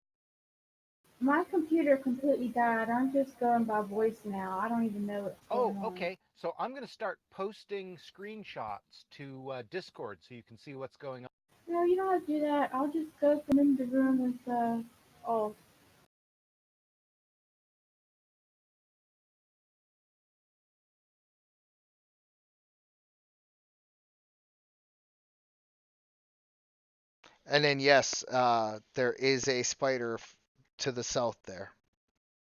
My computer completely died. I'm just going by voice now. I don't even know what's Oh, going on. okay. So I'm going to start posting screenshots to Discord so you can see what's going on. No, you don't have to do that. I'll just go from in the room with oh. And then yes, there is a spider to the south there,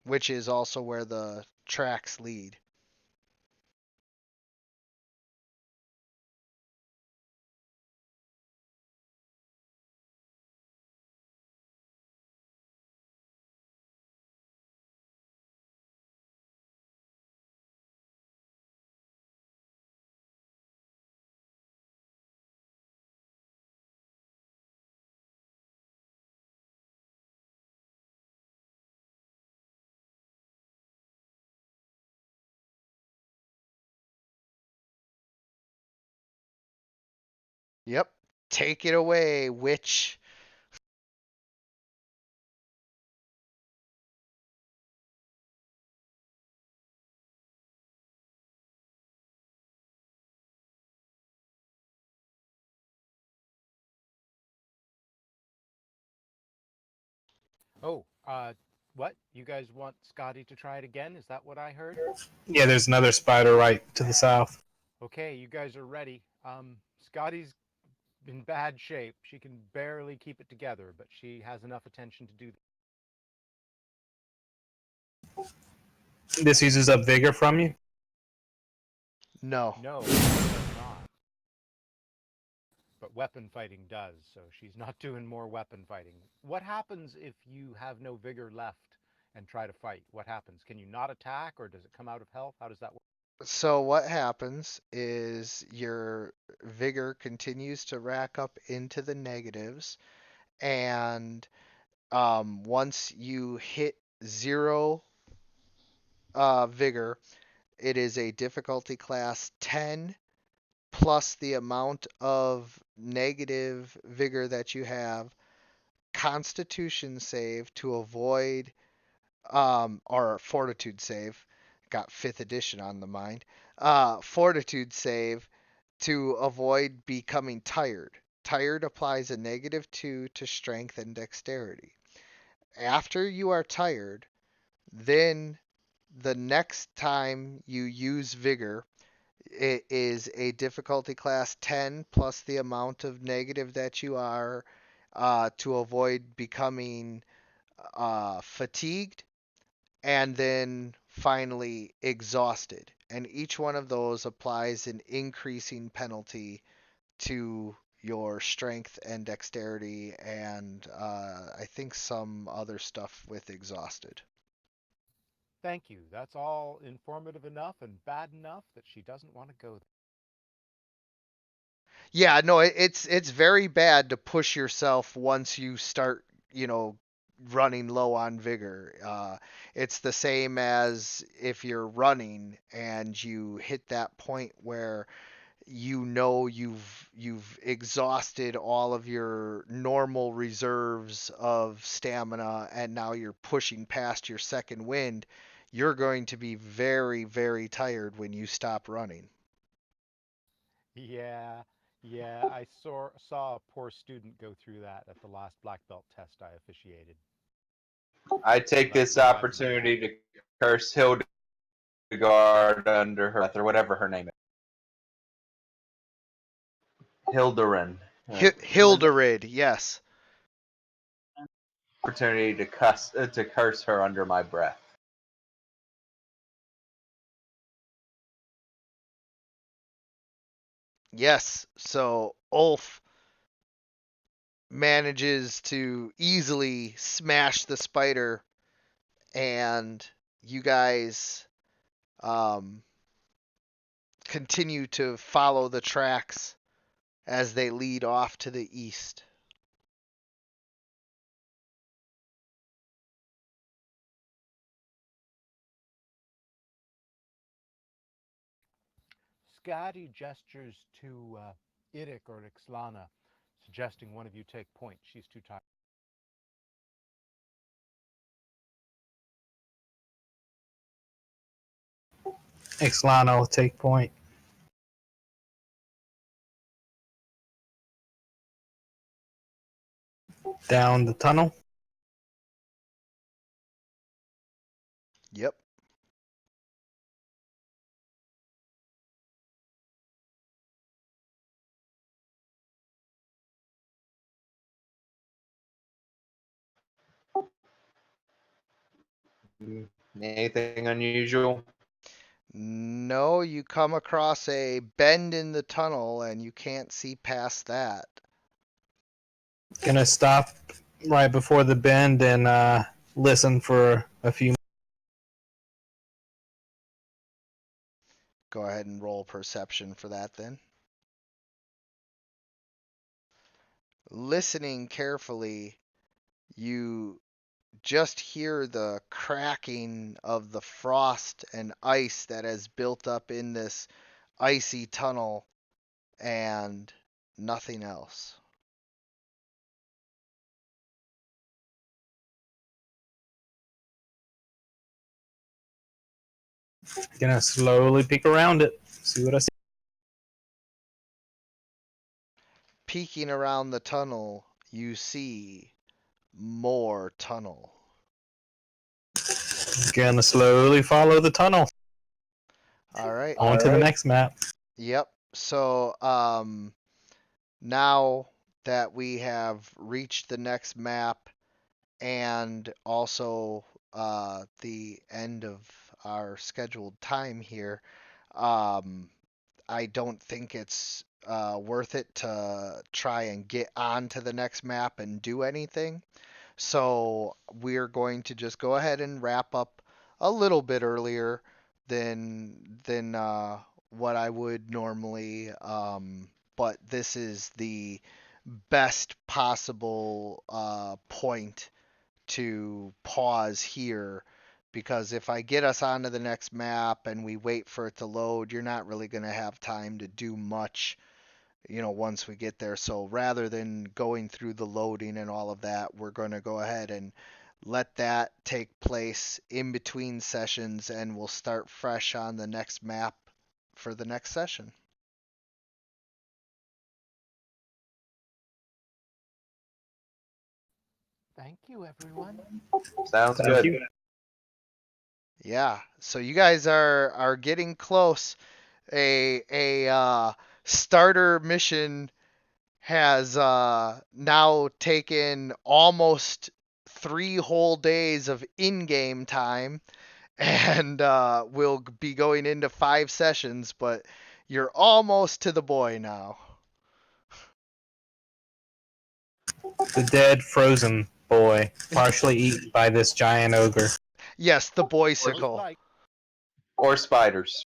which is also where the tracks lead. Yep. Take it away, witch. Oh, what? You guys want Scotty to try it again? Is that what I heard? Yeah, there's another spider right to the south. Okay, you guys are ready. Scotty's in bad shape. She can barely keep it together, but she has enough attention to do This uses up vigor from you. No. No, it does not. But weapon fighting does, so she's not doing more weapon fighting. What happens if you have no vigor left and try to fight? What happens? Can you not attack, or does it come out of health? How does that work? So what happens is your vigor continues to rack up into the negatives, and once you hit zero vigor, it is a difficulty class 10 plus the amount of negative vigor that you have, Constitution save to avoid, or Fortitude save. Got fifth edition on the mind. Fortitude save to avoid becoming tired. Tired applies a -2 to strength and dexterity. After you are tired, then the next time you use vigor, It is a difficulty class 10 plus the amount of negative that you are to avoid becoming fatigued, and then finally exhausted. And each one of those applies an increasing penalty to your strength and dexterity, and I think some other stuff with exhausted. Thank you. That's all informative enough and bad enough that she doesn't want to go there. Yeah, no, it's very bad to push yourself once you start, running low on vigor. It's the same as if you're running and you hit that point where you've exhausted all of your normal reserves of stamina, and now you're pushing past your second wind. You're going to be very, very tired when you stop running. Yeah, yeah. I saw a poor student go through that at the last black belt test I officiated. I take Let's this see if I can do that. opportunity to curse Hildegard under her breath, or whatever her name is. Hilderin. Hilderid, yes. Opportunity to curse her under my breath. Yes. So Ulf manages to easily smash the spider, and you guys um, continue to follow the tracks as they lead off to the east. Skadi gestures to Irik or Ixlana, suggesting one of you take point. She's too tired. Ixlana will take point. Down the tunnel. Yep. Anything unusual? No, you come across a bend in the tunnel and you can't see past that. Gonna stop right before the bend and listen for a few. Go ahead and roll perception for that then. Listening carefully, you just hear the cracking of the frost and ice that has built up in this icy tunnel, and nothing else. Gonna slowly peek around it. See what I see. Peeking around the tunnel, you see more tunnel. Gonna slowly follow the tunnel. All right. On to the next map. Yep. So, now that we have reached the next map and also the end of our scheduled time here, um, I don't think it's worth it to try and get on to the next map and do anything. So we're going to just go ahead and wrap up a little bit earlier than what I would normally. But this is the best possible point to pause here, because if I get us onto the next map and we wait for it to load, you're not really going to have time to do much, once we get there. So rather than going through the loading and all of that, we're going to go ahead and let that take place in between sessions, and we'll start fresh on the next map for the next session. Thank you, everyone. Sounds Thank good. you. Yeah, so you guys are getting close. A starter mission has now taken almost 3 whole days of in-game time, and we'll be going into 5 sessions, but you're almost to the boy now. The dead frozen boy, partially eaten by this giant ogre. Yes, the Most boysicle. like, Or spiders.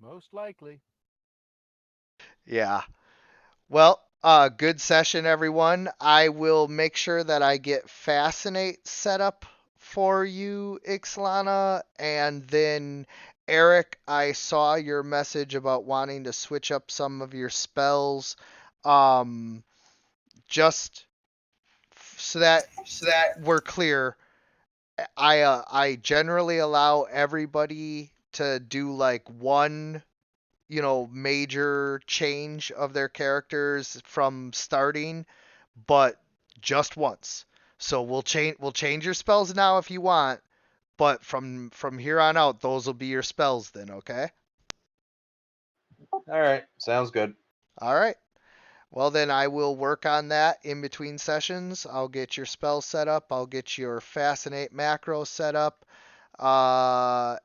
most likely. Yeah. Well, good session, everyone. I will make sure that I get Fascinate set up for you, Ixlana, and then Eric, I saw your message about wanting to switch up some of your spells. Just so that we're clear, I generally allow everybody to do like one, major change of their characters from starting, but just once. So we'll change your spells now if you want, but from here on out, those will be your spells then, okay? All right, sounds good. All right. Well, then I will work on that in between sessions. I'll get your spell set up. I'll get your Fascinate macro set up.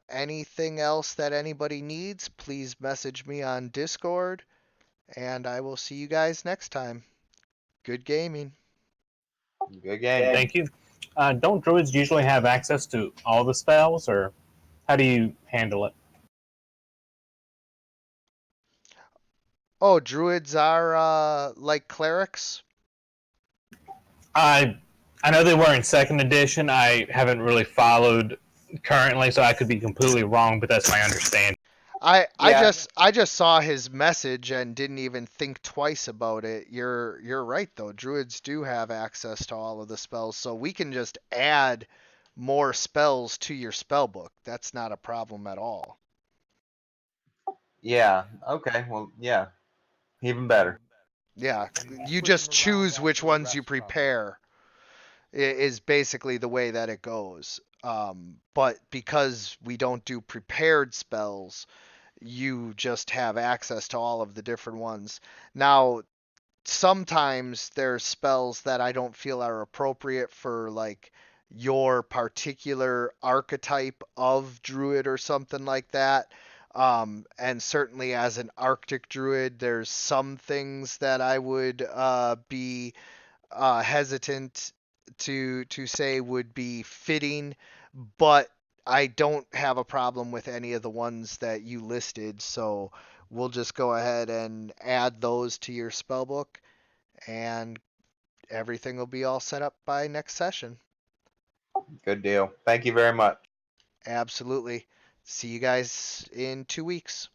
Anything else that anybody needs, please message me on Discord, and I will see you guys next time. Good gaming. Good game. Thank you. Don't druids usually have access to all the spells, or how do you handle it? Oh, druids are like clerics? I know they were in second edition. I haven't really followed currently, so I could be completely wrong, but that's my understanding. I Yeah. just saw his message and didn't even think twice about it. You're right though. Druids do have access to all of the spells, so we can just add more spells to your spell book. That's not a problem at all. Yeah. Okay. Well, yeah. Even better. Yeah, And you put them just around choose which after the ones you rest, probably. prepare. Is basically the way that it goes. But because we don't do prepared spells, you just have access to all of the different ones. Now, sometimes there's spells that I don't feel are appropriate for like your particular archetype of druid or something like that. And certainly as an Arctic druid, there's some things that I would be hesitant to say would be fitting, but I don't have a problem with any of the ones that you listed, so we'll just go ahead and add those to your spellbook, and everything will be all set up by next session. Good deal. Thank you very much. Absolutely. See you guys in 2 weeks.